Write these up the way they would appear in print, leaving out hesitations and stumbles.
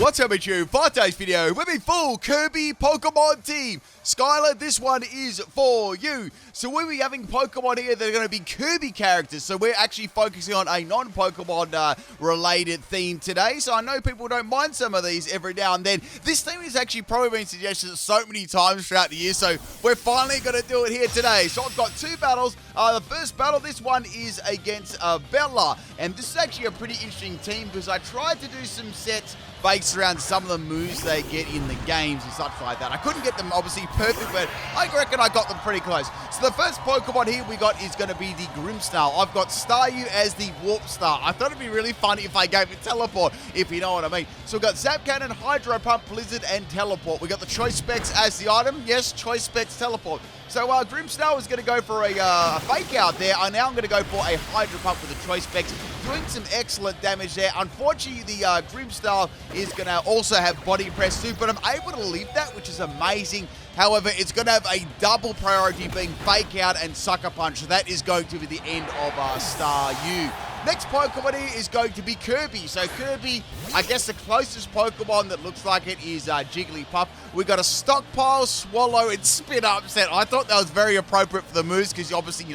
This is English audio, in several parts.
what's up with you? For today's video, we're a full Kirby Pokemon team. SkyLaaa, this one is for you. So we'll be having Pokemon here that are going to be Kirby characters. So we're actually focusing on a non-Pokemon related theme today. So I know people don't mind some of these every now and then. This theme has actually probably been suggested so many times throughout the year. So we're finally going to do it here today. So I've got two battles. The first battle, this one is against Bella. And this is actually a pretty interesting team because I tried to do some sets based around some of the moves they get in the games and such like that. I couldn't get them obviously perfect, but I reckon I got them pretty close. So the first Pokemon here we got is going to be the Grimmsnarl. I've got Staryu as the Warp Star. I thought it'd be really funny if I gave it Teleport, if you know what I mean. So we've got Zap Cannon, Hydro Pump, Blizzard, and Teleport. We got the Choice Specs as the item. Yes, Choice Specs Teleport. So Grimmsnarl is going to go for a fake out there. Now I'm going to go for a Hydro Pump with the Choice Specs, doing some excellent damage there. Unfortunately, the Grimmsnarl is going to also have Body Press too, but I'm able to leave that, which is amazing. However, it's going to have a double priority being Fake Out and Sucker Punch. So that is going to be the end of Staryu. Next Pokemon here is going to be Kirby. So Kirby, I guess the closest Pokemon that looks like it is Jigglypuff. We got a Stockpile, Swallow, and Spit Up set. I thought that was very appropriate for the moves because obviously,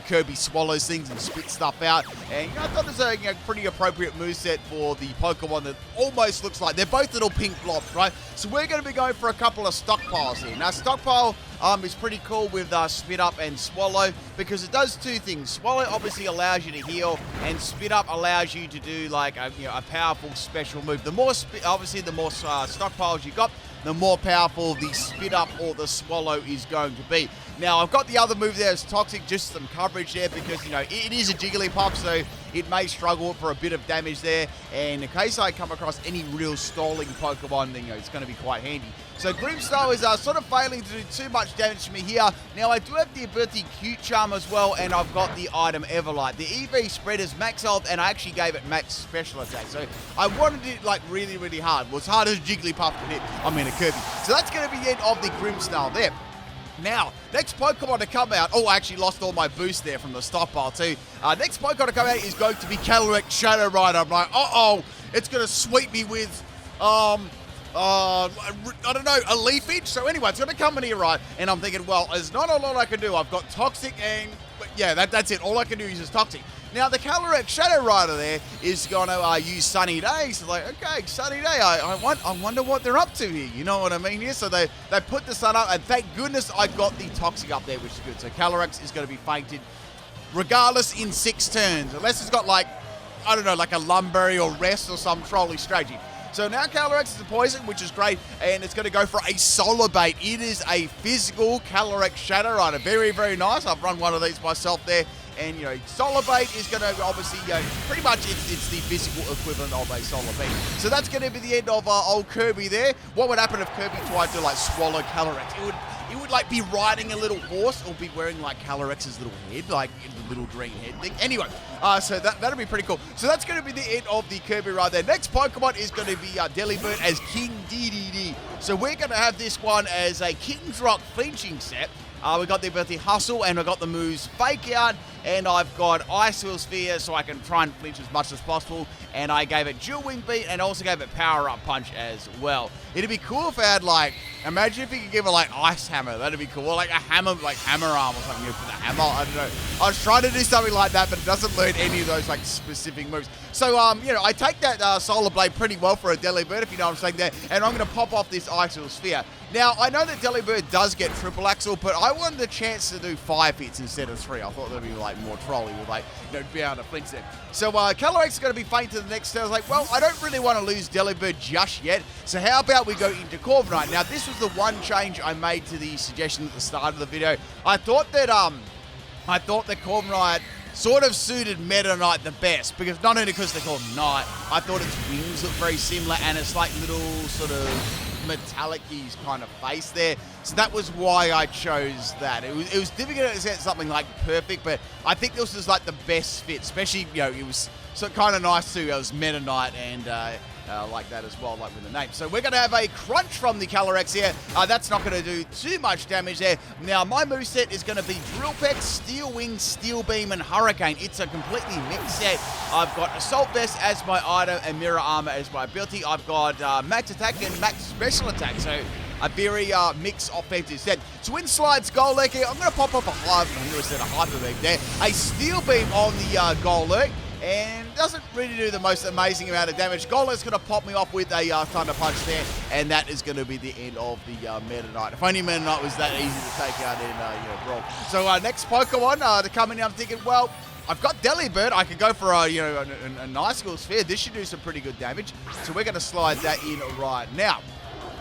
Kirby swallows things and spits stuff out. And I thought it was a pretty appropriate moveset for the Pokemon that almost looks like they're both little pink blobs, right? So we're going to be going for a couple of Stockpiles here. Now, Stockpile is pretty cool with Spit Up and Swallow because it does two things. Swallow obviously allows you to heal, and Spit Up allows you to do like a powerful special move. The more stockpiles you got, the more powerful the Spit Up or the Swallow is going to be. Now, I've got the other move there as Toxic, just some coverage there because, it is a Jigglypuff, so it may struggle for a bit of damage there. And in case I come across any real stalling Pokemon, then, it's going to be quite handy. So Grimmsnarl is sort of failing to do too much damage to me here. Now, I do have the ability Cute Charm as well, and I've got the item Everlight. The EV spread is max health, and I actually gave it max special attack. So I wanted it, really, really hard. Well, as hard as Jigglypuff can hit, a Kirby. So that's going to be the end of the Grimmsnarl there. Now, next Pokemon to come out... Oh, I actually lost all my boost there from the stockpile too. Next Pokemon to come out is going to be Calyrex Shadow Rider. I'm like, it's going to sweep me with... I don't know, a Leafage. So anyway, it's going to come in here, right? And I'm thinking, well, there's not a lot I can do. I've got Toxic and... yeah, that's it. All I can do is just Toxic. Now, the Calyrex Shadow Rider there is going to use Sunny Day. So, okay, Sunny Day. I wonder what they're up to here. You know what I mean here? So, they put the sun up, and thank goodness I got the Toxic up there, which is good. So, Calyrex is going to be fainted regardless in 6 turns. Unless it's got, like a Lumberry or Rest or some trolley strategy. So now Calyrex is a poison, which is great, and it's going to go for a Solar Bait. It is a physical Calyrex Shadow Rider. Very, very nice. I've run one of these myself there. And, Solar Bait is going to obviously, pretty much it's the physical equivalent of a Solar Bait. So that's going to be the end of old Kirby there. What would happen if Kirby tried to, swallow Calyrex? It would be riding a little horse or be wearing, Calyrex's little head, the little green head thing. Anyway, so that'll be pretty cool. So that's going to be the end of the Kirby ride there. Next Pokemon is going to be Delibird as King DDD. So we're going to have this one as a King's Rock flinching set. We've got the ability Hustle, and we've got the moves Fake Out, and I've got Ice Wheel Sphere, so I can try and flinch as much as possible. And I gave it Dual Wing Beat, and also gave it Power Up Punch as well. It'd be cool if I had, imagine if you could give it, Ice Hammer. That'd be cool. Or, a hammer, Hammer Arm or something for the hammer. I don't know. I was trying to do something like that, but it doesn't learn any of those, specific moves. So, I take that Solar Blade pretty well for a Delibird, if you know what I'm saying there. And I'm going to pop off this Ice Wheel Sphere. Now, I know that Delibird does get Triple Axle, but I wanted the chance to do 5 hits instead of 3. I thought that'd be, more trolly with, be able to flinch there. So, Calyrex is going to be faint to the next turn. I was like, well, I don't really want to lose Delibird just yet. So, how about we go into Corviknight? Now, this was the one change I made to the suggestion at the start of the video. I thought that Corviknight sort of suited Meta Knight the best, because not only because they're called Knight, I thought its wings look very similar, and it's little sort of metallic-y kind of face there. So that was why I chose that. It was difficult to set something perfect, but I think this was the best fit, especially, it was so kind of nice too. It was Meta Knight, and like that as well, like with the name. So we're going to have a crunch from the Calyrex here. That's not going to do too much damage there. Now, my moveset is going to be Drill Peck, Steel Wing, Steel Beam, and Hurricane. It's a completely mixed set. I've got Assault Vest as my item and Mirror Armor as my ability. I've got Max Attack and Max Special Attack. So a very mixed offensive set. Twin Slides Golurk here. I'm going to pop up a Hyper Beam there. A Steel Beam on the Golurk. And doesn't really do the most amazing amount of damage. Golurk's going to pop me off with a Thunder Punch there, and that is going to be the end of the Meta Knight. If only Meta Knight was that easy to take out in Brawl. So next Pokemon to come in, I'm thinking, well, I've got Delibird. I could go for a nice little sphere. This should do some pretty good damage. So we're going to slide that in right now.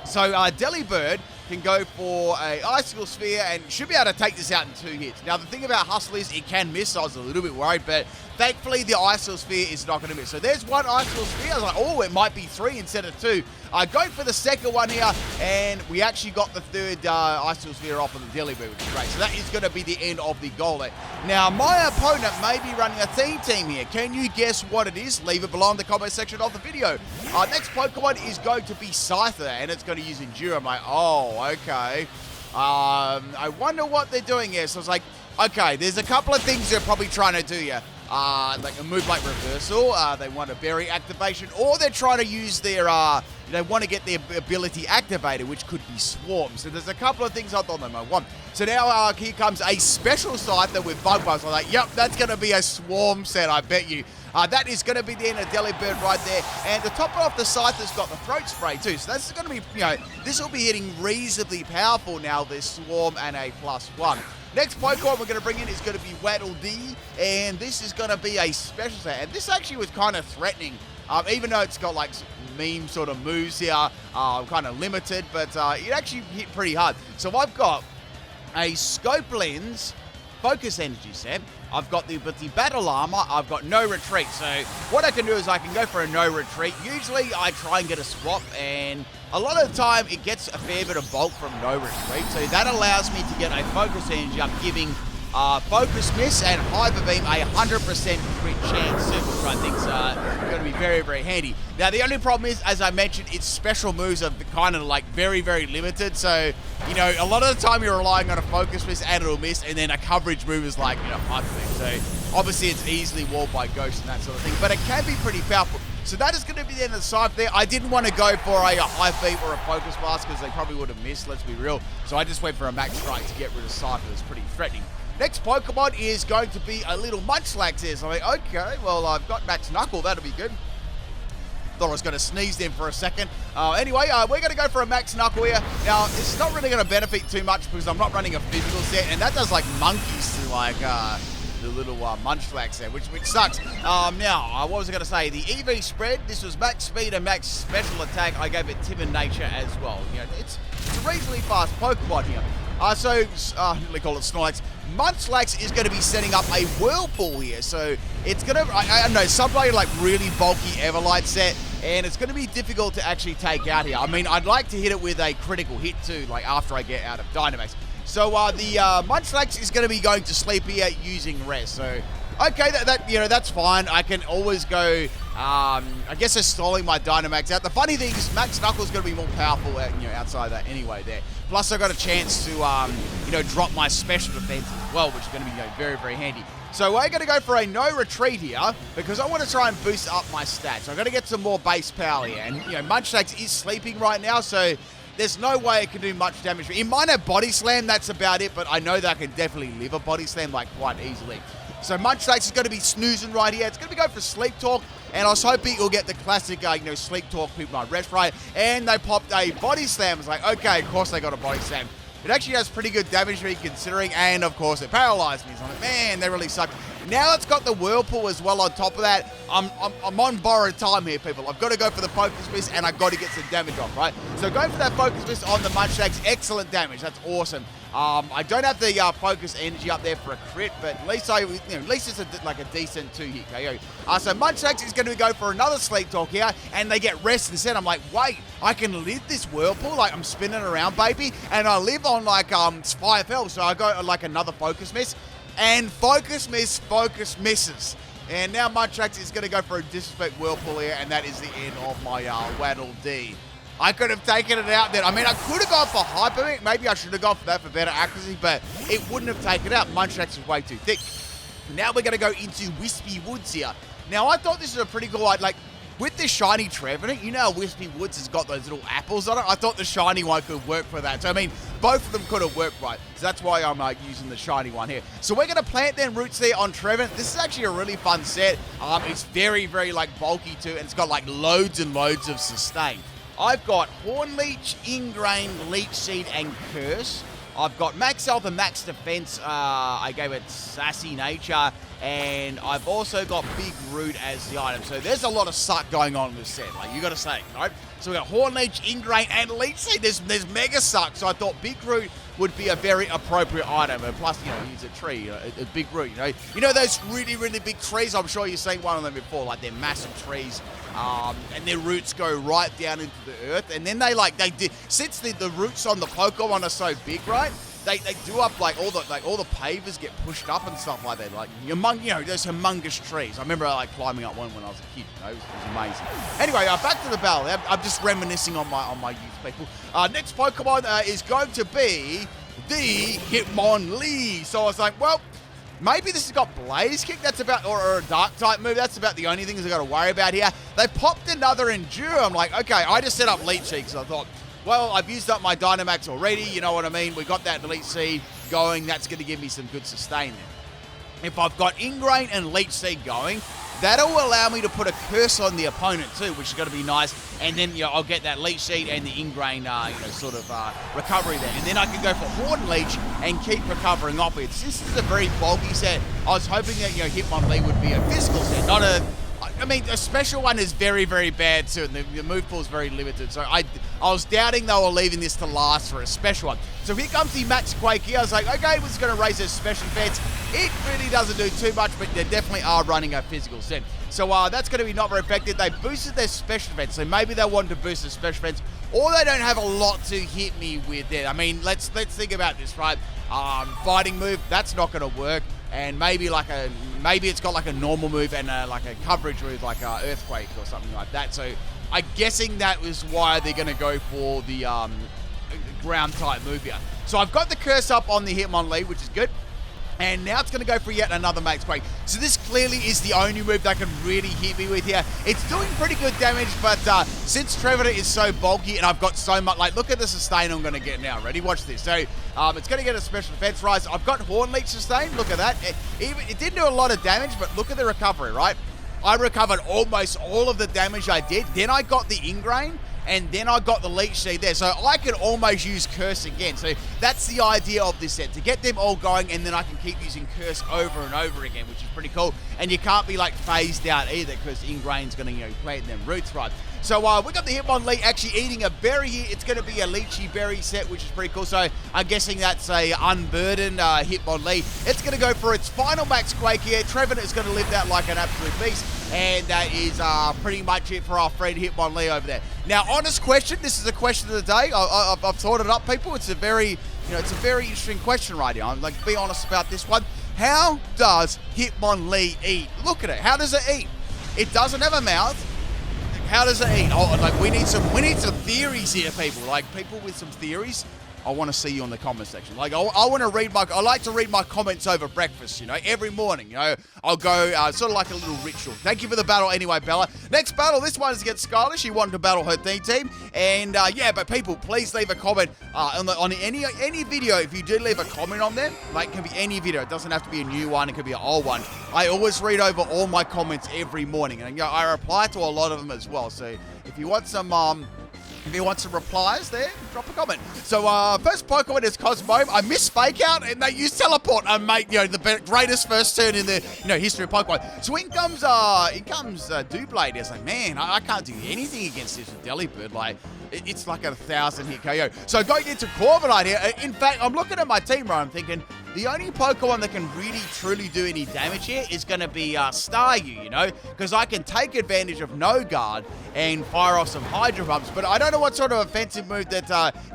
So Delibird can go for a Icicle Sphere and should be able to take this out in 2 hits. Now, the thing about Hustle is it can miss. So I was a little bit worried, but thankfully the Icicle Sphere is not going to miss. So there's one Icicle Sphere. I was like, oh, it might be 3 instead of 2. Going for the second one here, and we actually got the third Icicle Sphere off of the Delibird, which is great. So that is going to be the end of the Golurk. Now, my opponent may be running a team here. Can you guess what it is? Leave it below in the comment section of the video. Next Pokemon is going to be Scyther, and it's going to use Endure. I'm like, oh, okay. I wonder what they're doing here. So I was like, okay, there's a couple of things they're probably trying to do here. Like a move like Reversal, they want a Berry activation, or they're trying to use their, they want to get their ability activated, which could be Swarm. So there's a couple of things I thought they might want. So now here comes a special Scyther with Bug Buzz. I'm like, yep, that's going to be a Swarm set, I bet you. That is going to be the end of Delibird right there. And to top it off, the Scyther's got the Throat Spray too. So that's going to be, this will be hitting reasonably powerful now, this Swarm and a +1. Next Pokemon we're going to bring in is going to be Waddle Dee, and this is going to be a special set. And this actually was kind of threatening, even though it's got like meme sort of moves here, kind of limited, but it actually hit pretty hard. So I've got a Scope Lens Focus Energy set. I've got the ability Battle Armor. I've got No Retreat. So what I can do is I can go for a No Retreat. Usually I try and get a swap, and a lot of the time it gets a fair bit of bulk from No Retreat. So that allows me to get a Focus Energy up, giving Focus Miss and Hyper Beam a 100% crit chance, which I think is going to be very, very handy. Now, the only problem is, as I mentioned, its special moves are kind of like very, very limited. So, a lot of the time you're relying on a Focus Miss and it'll miss, and then a coverage move is like, Hyper Beam. So, obviously, it's easily walled by Ghost and that sort of thing, but it can be pretty powerful. So that is going to be the end of the side there. I didn't want to go for a High Beam or a Focus Blast because they probably would have missed, let's be real. So I just went for a Max Strike to get rid of Cypher. It's pretty threatening. Next Pokemon is going to be a little Munchlax here. So I'm like, okay, well, I've got Max Knuckle. That'll be good. Thought I was going to sneeze then for a second. Anyway, we're going to go for a Max Knuckle here. Now, it's not really going to benefit too much because I'm not running a physical set, and that does like monkeys to like the little Munchlax there, which sucks. Now, what was I going to say? The EV spread, this was max speed and max special attack. I gave it timid nature as well. It's a reasonably fast Pokemon here. What do they call it, Snorlax? Munchlax is going to be setting up a Whirlpool here. So it's going to, I don't know, somebody like really bulky Everlight set, and it's going to be difficult to actually take out here. I mean, I'd like to hit it with a critical hit too, like after I get out of Dynamax. So the Munchlax is going to be going to sleep here using Rest. So, okay, that's fine. I can always go, I guess, stalling my Dynamax out. The funny thing is Max Knuckle's going to be more powerful, outside of that anyway there. Plus, I got a chance to, drop my special defense as well, which is going to be very, very handy. So we're going to go for a No Retreat here because I want to try and boost up my stats. I've got to get some more base power here. And, Munchlax is sleeping right now, so there's no way it can do much damage. It might have Body Slam, that's about it, but I know that I can definitely live a Body Slam, like, quite easily. So Munchlax is going to be snoozing right here. It's going to be going for Sleep Talk, and I was hoping it'll get the classic, Sleep Talk, people might rest right, and they popped a Body Slam. It's like, okay, of course they got a Body Slam. It actually does pretty good damage to me considering, and of course it paralyzed me. So I'm like, man, they really suck. Now it's got the Whirlpool as well on top of that. I'm on borrowed time here, people. I've got to go for the Focus Mist, and I've got to get some damage off, right? So going for that Focus Mist on the Munchlax, excellent damage. That's awesome. I don't have the Focus Energy up there for a crit, but at least at least it's like a decent 2-hit KO. So Munchlax is going to go for another Sleep Talk here, and they get Rest instead. I'm like, wait, I can live this Whirlpool, like I'm spinning around, baby, and I live on like 5 health, so I go like another Focus Mist. And Focus Miss, Focus misses. And now Munchaks is going to go for a Disrespect Whirlpool here, and that is the end of my Waddle Dee. I could have taken it out then. I mean, I could have gone for Hyper Mimic. Maybe I should have gone for that for better accuracy, but it wouldn't have taken it out. Munchaks is way too thick. Now we're going to go into Whispy Woods here. Now, I thought this was a pretty cool, like, with the shiny Trevenant, you know how Whispy Woods has got those little apples on it? I thought the shiny one could work for that. So, I mean, both of them could have worked right. So that's why I'm using the shiny one here. So we're going to plant them roots there on Trevenant. This is actually a really fun set. It's very, very, like, bulky too, and it's got, like, loads and loads of sustain. I've got Horn Leech, Ingrain, Leech Seed, and Curse. I've got Max Health and Max Defense. I gave it Sassy Nature. And I've also got Big Root as the item. So there's a lot of suck going on in this set. Like, you got to say, right? So we got Horn Leech, Ingrain, and Leech Seed. There's mega suck. So I thought Big Root would be a very appropriate item. And plus, you know, use a tree, a big root, you know those really, really big trees? I'm sure you've seen one of them before. Like, they're massive trees. And their roots go right down into the earth. And then since the roots on the Pokemon are so big, right? They do up like all the pavers get pushed up and stuff like that. Like those humongous trees. I remember like climbing up one when I was a kid. It was amazing. Anyway, back to the battle. I'm just reminiscing on my youth, people. Next Pokemon is going to be the Hitmonlee. So I was like, well, maybe this has got Blaze Kick. That's about, or a Dark type move. That's about the only things I got to worry about here. They popped another Endure. I'm like, okay, I just set up Leech Seed because I thought, well, I've used up my Dynamax already, you know what I mean? We got that Leech Seed going. That's going to give me some good sustain there. If I've got Ingrain and Leech Seed going, that'll allow me to put a Curse on the opponent too, which is going to be nice. And then I'll get that Leech Seed and the Ingrain, sort of recovery there. And then I can go for Horn Leech and keep recovering off it. This is a very bulky set. I was hoping that Hitmonlee would be a physical set, not a... I mean, a special one is very, very bad too, and the move pool is very limited. So I was doubting they were leaving this to last for a special one. So here comes the Max Quake here. I was like, okay, we're just going to raise those special defense. It really doesn't do too much, but they definitely are running a physical set. So that's going to be not very effective. They boosted their special defense, so maybe they wanted to boost their special defense, or they don't have a lot to hit me with there. I mean, let's think about this, right? Fighting move, that's not going to work. And maybe it's got like a normal move and like a coverage move like Earthquake or something like that. So I'm guessing that was why they're going to go for the ground type move here. So I've got the Curse up on the Hitmonlee, which is good. And now it's going to go for yet another Max Quake. So this clearly is the only move that can really hit me with here. It's doing pretty good damage, but since Trevenant is so bulky and I've got so much... Like, look at the sustain I'm going to get now. Ready? Watch this. So it's going to get a special defense rise. I've got Horn Leech sustain. Look at that. It didn't do a lot of damage, but look at the recovery, right? I recovered almost all of the damage I did. Then I got the Ingrain. And then I got the Leech Seed there. So I can almost use Curse again. So that's the idea of this set, to get them all going, and then I can keep using Curse over and over again, which is pretty cool. And you can't be like phased out either, because Ingrain's going to plant them roots right. So we got the Hitmonlee actually eating a berry here. It's going to be a Lychee berry set, which is pretty cool. So I'm guessing that's a unburdened Hitmonlee. It's going to go for its final Max Quake here. Trevenant is going to live that like an absolute beast. And that is pretty much it for our friend Hitmonlee over there. Now, honest question. This is a question of the day. I've thought it up, people. It's a very, it's a very interesting question right here. I'm like, be honest about this one. How does Hitmonlee eat? Look at it. How does it eat? It doesn't have a mouth. How does it eat? Oh, like we need some theories here, people. Like people with some theories. I want to see you in the comment section. Like I want to read I like to read my comments over breakfast, every morning, I'll go sort of like a little ritual. Thank you for the battle anyway, Bella. Next battle, this one is against SkyLaaa. She wanted to battle her team. And but people, please leave a comment on any video. If you do leave a comment on them, like it can be any video. It doesn't have to be a new one. It could be an old one. I always read over all my comments every morning. And I reply to a lot of them as well. So if you want some replies there, drop a comment. So, first Pokemon is Cosmo. I miss Fake Out, and they use Teleport and make, the greatest first turn in the, history of Pokemon. So in comes Doublade. It's like, man, I can't do anything against this with Delibird. Like, it's like a 1,000 hit KO. So going into Corviknight here, in fact, I'm looking at my team right, I'm thinking, the only Pokemon that can really, truly do any damage here is going to be Staryu, because I can take advantage of No Guard and fire off some Hydro Pumps, but I don't know what sort of offensive move that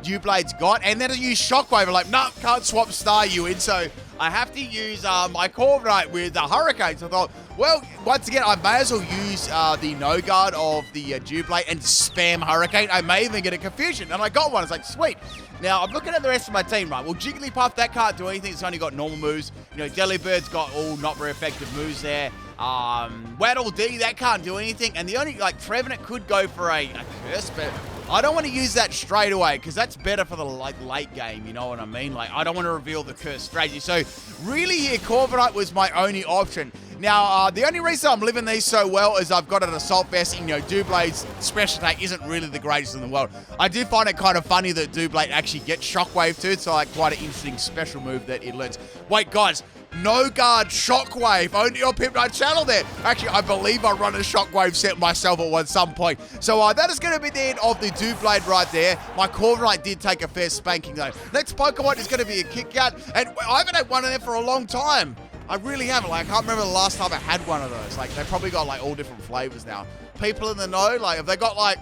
Doublade's got, and then I use Shockwave. I'm like, no, can't swap Staryu in, so I have to use my PIMPNITE with the Hurricane. So I thought, well, once again, I may as well use the No Guard of the Jublate and spam Hurricane. I may even get a Confusion, and I got one. It's like, sweet. Now, I'm looking at the rest of my team, right? Well, Jigglypuff, that can't do anything. It's only got normal moves. You know, Dellybird's got all not very effective moves there. Waddle Dee, that can't do anything. And the only, like, Trevenant could go for a curse, but I don't want to use that straight away because that's better for the, like, late game, you know what I mean? Like, I don't want to reveal the curse strategy. So, really here, PIMPNITE was my only option. Now, the only reason I'm living these so well is I've got an Assault Vest, and, you know, Doublade's special attack isn't really the greatest in the world. I do find it kind of funny that Doublade actually gets Shockwave too. It's like quite an interesting special move that it learns. Wait, guys, No Guard Shockwave, only on PIMPNITE channel there. Actually, I believe I run a Shockwave set myself at some point. So that is going to be the end of the Doublade right there. My PIMPNITE did take a fair spanking though. Next Pokemon is going to be a Kit Kat, and I haven't had one of them for a long time. I really haven't. Like, I can't remember the last time I had one of those. Like, they probably got, like, all different flavors now. People in the know, like, have they got, like,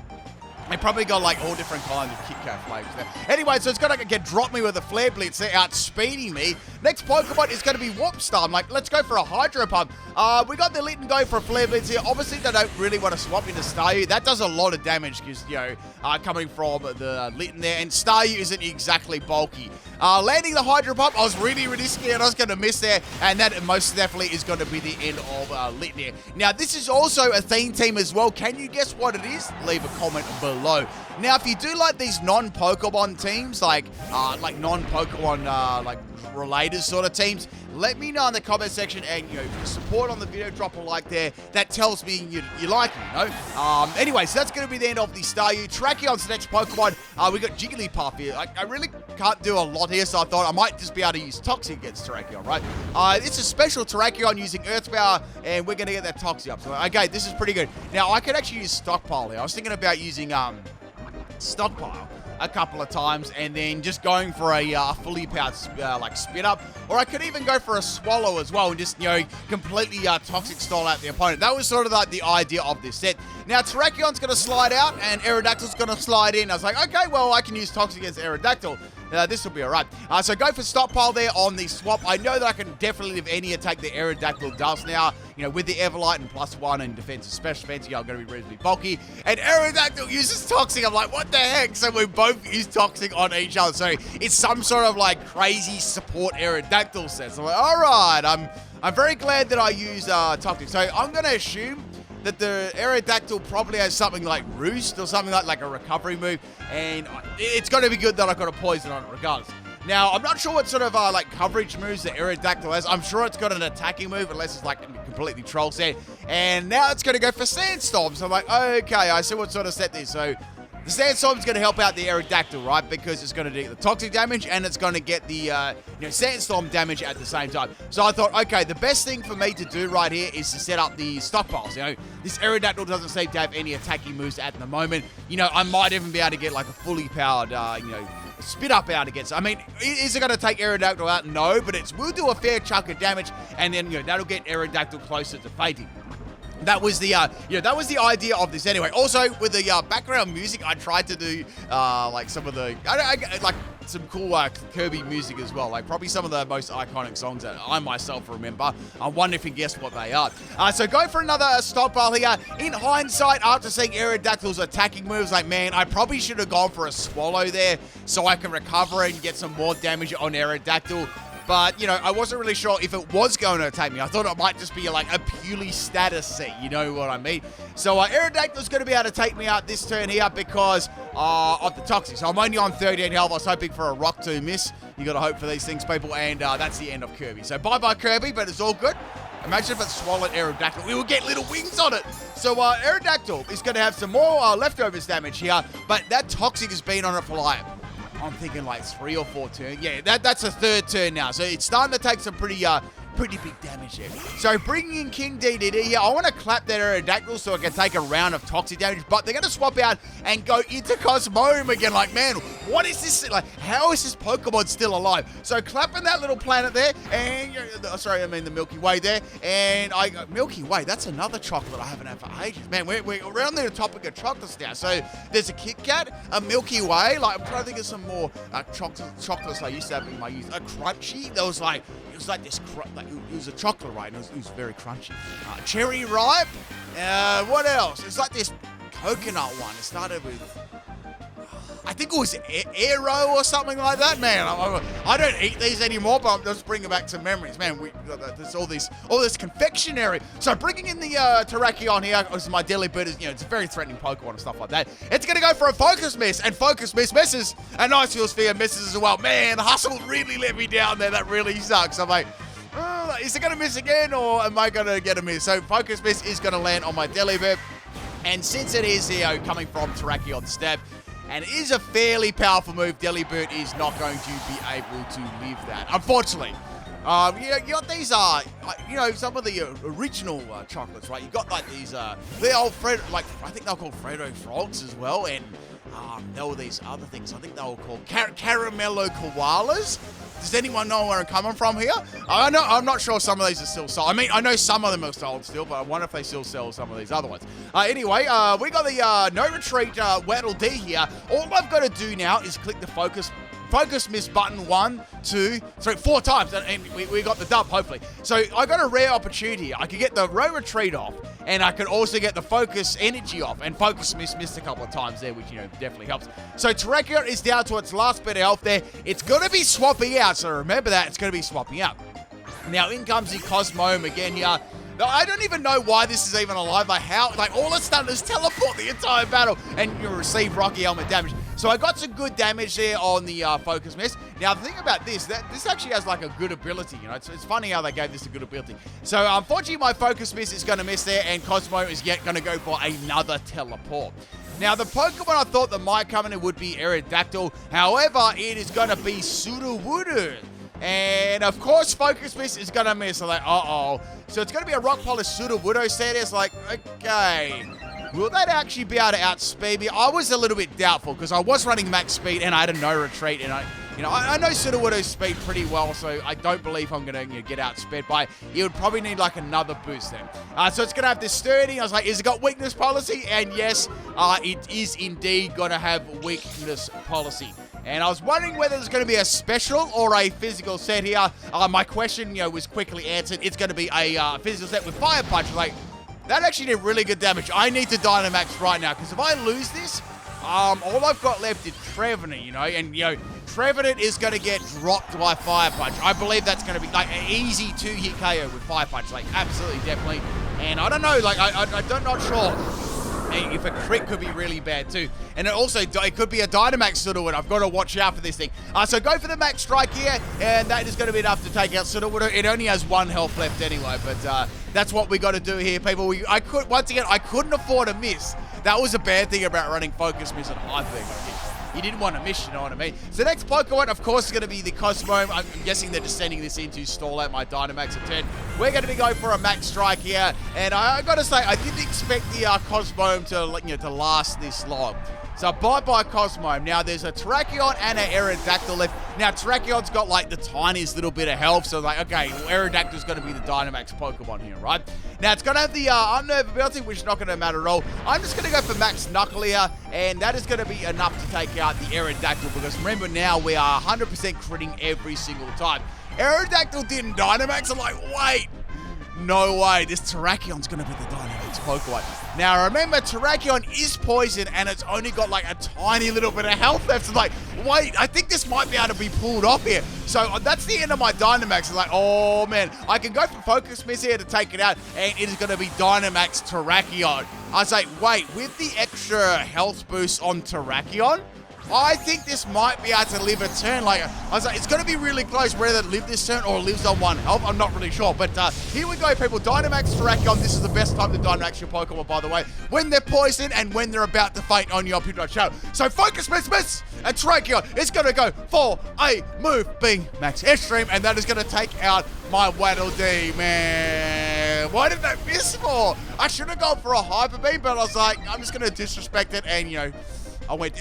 they probably got, like, all different kinds of Kit Kat flavors there. Anyway, so it's going to get dropped me with a Flare Blitz. They're outspeeding me. Next Pokemon is going to be Warp Star. I'm like, let's go for a Hydro Pump. We got the Litten going for a Flare Blitz here. Obviously, they don't really want to swap into Staryu. That does a lot of damage because, you know, coming from the Litten there. And Staryu isn't exactly bulky. Landing the Hydro Pump, I was really scared I was going to miss there. And that most definitely is going to be the end of Litten here. Now, this is also a theme team as well. Can you guess what it is? Leave a comment below. Now, if you do like these non-Pokemon teams, like non-Pokemon, like related sort of teams, let me know in the comment section, and, you know, if you support on the video, drop a like there. That tells me you like it, you know? Anyway, so that's going to be the end of the Staryu. Terrakyon's the next Pokemon. We got Jigglypuff here. I really can't do a lot here, so I thought I might just be able to use Toxic against Terrakyon, right? It's a special Terrakyon using Earth Power, and we're going to get that Toxic up. So, okay, this is pretty good. Now, I could actually use Stockpile here. I was thinking about using Stockpile a couple of times and then just going for a fully powered like spin up, or I could even go for a Swallow as well and just, you know, completely Toxic style out the opponent. That was sort of like the idea of this set. Now Terrakyon's going to slide out and Aerodactyl's going to slide in. I was like, okay, well, I can use Toxic against Aerodactyl. This will be alright. So go for Stockpile there on the swap. I know that I can definitely live any attack the Aerodactyl does now. You know, with the Everlight and +1 and defensive special defense, yeah, I'm going to be reasonably bulky. And Aerodactyl uses Toxic. I'm like, what the heck? So we both use Toxic on each other. So it's some sort of like crazy support Aerodactyl set. So I'm like, alright, I'm very glad that I use Toxic. So I'm going to assume that the Aerodactyl probably has something like Roost or something like a recovery move, and it's going to be good that I've got a Poison on it regardless. Now, I'm not sure what sort of like coverage moves the Aerodactyl has. I'm sure it's got an attacking move unless it's like completely troll set. And now it's going to go for Sandstorm. So I'm like, okay, I see what sort of set this. So the Sandstorm's going to help out the Aerodactyl, right? Because it's going to do the Toxic damage and it's going to get the you know, Sandstorm damage at the same time. So I thought, okay, the best thing for me to do right here is to set up the stockpiles. You know, this Aerodactyl doesn't seem to have any attacking moves at the moment. You know, I might even be able to get like a fully powered, you know, spit up out against. I mean, is it going to take Aerodactyl out? No, but it will do a fair chunk of damage, and then, you know, that'll get Aerodactyl closer to fainting. That was the, that was the idea of this anyway. Also, with the background music, I tried to do, like some of the, like some cool Kirby music as well. Like probably some of the most iconic songs that I myself remember. I wonder if you guess what they are. So go for another stockpile here. In hindsight, after seeing Aerodactyl's attacking moves, like, man, I probably should have gone for a Swallow there so I can recover and get some more damage on Aerodactyl. But, you know, I wasn't really sure if it was going to attack me. I thought it might just be like a purely status set, you know what I mean? So Aerodactyl's going to be able to take me out this turn here because of the Toxic. So I'm only on 38 health. I was hoping for a Rock to miss. You got to hope for these things, people. And that's the end of Kirby. So bye-bye, Kirby, but it's all good. Imagine if it swallowed Aerodactyl. We would get little wings on it. So Aerodactyl is going to have some more leftovers damage here. But that Toxic has been on it for like, I'm thinking like 3 or 4 turns. Yeah, that's a third turn now. So it's starting to take some pretty big damage here. So bringing in King DDD here. I want to clap that Aerodactyl so I can take a round of toxic damage, but they're going to swap out and go into Cosmome again. Like, man, what is this? Like, how is this Pokemon still alive? So clapping that little planet there, and, sorry, I mean the Milky Way there, and Milky Way, that's another chocolate I haven't had for ages. Man, we're around the topic of chocolates now. So there's a Kit Kat, a Milky Way, like, I'm trying to think of some more chocolates I used to have in my youth. A Crunchy, there was like, was like this, it was a chocolate, right? And it was very crunchy. Cherry ripe. What else? It's like this coconut one. It started with, I think it was Aero or something like that. Man, I don't eat these anymore, but I'm just bringing back some memories. Man, there's all this confectionery. So bringing in the Terrakion here, because my Delibird is, it's a very threatening Pokemon and stuff like that. It's going to go for a Focus Miss, and Focus Miss misses, and Ice Wheel Sphere misses as well. Man, Hustle really let me down there. That really sucks. I'm like, is it going to miss again, or am I going to get a miss? So Focus Miss is going to land on my Delibird, and since it is coming from Terrakion's Stab, and it is a fairly powerful move, Delibird is not going to be able to live that, unfortunately. You got these, some of the original chocolates, right? You got like these, they're old I think they're called Fredo Frogs as well, and there were these other things. I think they were called Caramello Koalas. Does anyone know where I'm coming from here? I'm not sure some of these are still sold. I mean, I know some of them are sold still, but I wonder if they still sell some of these other ones. Anyway, we got the No Retreat Waddle Dee here. All I've got to do now is click the Focus Miss button 1, 2, 3, 4 times, and we got the dub, hopefully. So I got a rare opportunity. I could get the Row Retreat off, and I could also get the Focus Energy off, and Focus Miss missed a couple of times there, which, definitely helps. So Terrakion is down to its last bit of health there. It's going to be swapping out, so remember that. It's going to be swapping out. Now, in comes the Cosmome again here. I don't even know why this is even alive. All it's done is teleport the entire battle, and you receive Rocky Helmet damage. So I got some good damage there on the Focus Miss. Now, the thing about this actually has like a good ability, It's funny how they gave this a good ability. So, unfortunately, my Focus Miss is going to miss there, and Cosmo is yet going to go for another teleport. Now, the Pokemon I thought that might come in would be Aerodactyl. However, it is going to be Sudowoodo. And, of course, Focus Miss is going to miss. I'm like, uh-oh. So, it's going to be a Rock Polish Sudowoodo set. It's like, okay, will that actually be able to outspeed me? I was a little bit doubtful because I was running max speed and I had a No Retreat. And I know Sudowoodo's speed pretty well, so I don't believe I'm going to get outsped by it. You would probably need like another boost then. So it's going to have this sturdy. I was like, is it got weakness policy? And yes, it is indeed going to have weakness policy. And I was wondering whether there's going to be a special or a physical set here. My question, was quickly answered. It's going to be a physical set with Fire Punch. Like, that actually did really good damage. I need to Dynamax right now, because if I lose this, all I've got left is Trevenant, and, Trevenant is going to get dropped by Fire Punch. I believe that's going to be, like, an easy 2-hit KO with Fire Punch, like, absolutely, definitely. And I don't know, like, I'm not sure if a crit could be really bad too. And it could be a Dynamax Sudowoodo. I've got to watch out for this thing. So go for the Max Strike here, and that is going to be enough to take out Sudowoodo. It only has 1 health left anyway, but that's what we got to do here, people. I couldn't afford a miss. That was a bad thing about running Focus Miss and Hyper Beam. You didn't want to miss, you know what I mean? So next Pokemon, of course, is going to be the Cosmome. I'm guessing they're just sending this in to stall out my Dynamax a turn. We're going to be going for a Max Strike here. And I got to say, I didn't expect the Cosmome to last this long. So bye-bye Cosmome. Now there's a Terrakion and an Aerodactyl left. Now Terrakion's got like the tiniest little bit of health. So like, okay, Aerodactyl's going to be the Dynamax Pokemon here, right? Now it's going to have the Unnerve ability, which is not going to matter at all. I'm just going to go for Max Knuckle here. And that is going to be enough to take out the Aerodactyl. Because remember now, we are 100% critting every single time. Aerodactyl didn't Dynamax. I'm like, wait. No way, this Terrakion's going to be the Dynamax Pokemon. Now, remember, Terrakion is poison, and it's only got, like, a tiny little bit of health left. So, like, wait, I think this might be able to be pulled off here. So, that's the end of my Dynamax. It's like, oh, man. I can go for Focus Miss here to take it out, and it is going to be Dynamax Terrakion. I was like, wait, with the extra health boost on Terrakion, I think this might be able to live a turn. Like, I was like, it's going to be really close whether it lives this turn or lives on 1 health. I'm not really sure. But here we go, people. Dynamax Terrakion. This is the best time to Dynamax your Pokemon, by the way. When they're poisoned and when they're about to faint on your PIMPNITE channel. So Focus Miss, and Terrakion is going to go for a move being Max Extreme. And that is going to take out my Waddle Dee, man. Why did that miss for? I should have gone for a Hyper Beam, but I was like, I'm just going to disrespect it and,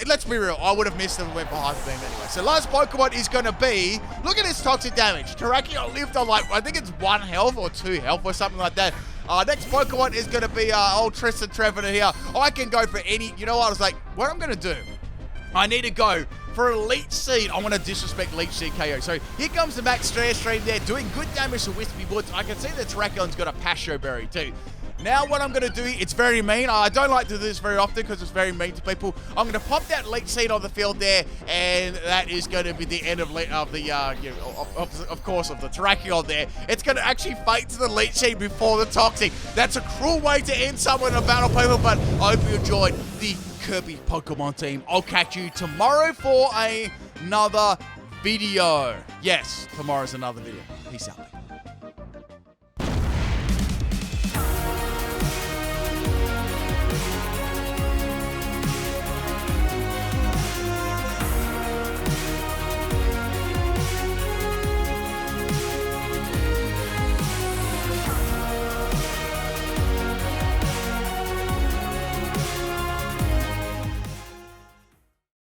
let's be real, I would have missed and went for Hyper Beam anyway. So last Pokemon is going to be, look at this toxic damage. Terrakion lived on like, I think it's 1 health or 2 health or something like that. Next Pokemon is going to be old Tristan Trevenant here. I can go for any, you know what, I was like, what I'm going to do I need to go for Elite Seed. I want to disrespect Elite Seed KO. So here comes the Max Stream there, doing good damage to Whispy Woods. I can see the Terracon's got a Pasho Berry too. Now what I'm going to do, it's very mean. I don't like to do this very often because it's very mean to people. I'm going to pop that Elite Seed on the field there, and that is going to be the end of the Terrakion there. It's going to actually fight to the Elite Seed before the Toxic. That's a cruel way to end someone in a battle, people, but I hope you enjoyed the Kirby Pokemon team. I'll catch you tomorrow for another video. Yes, tomorrow's another video. Peace out.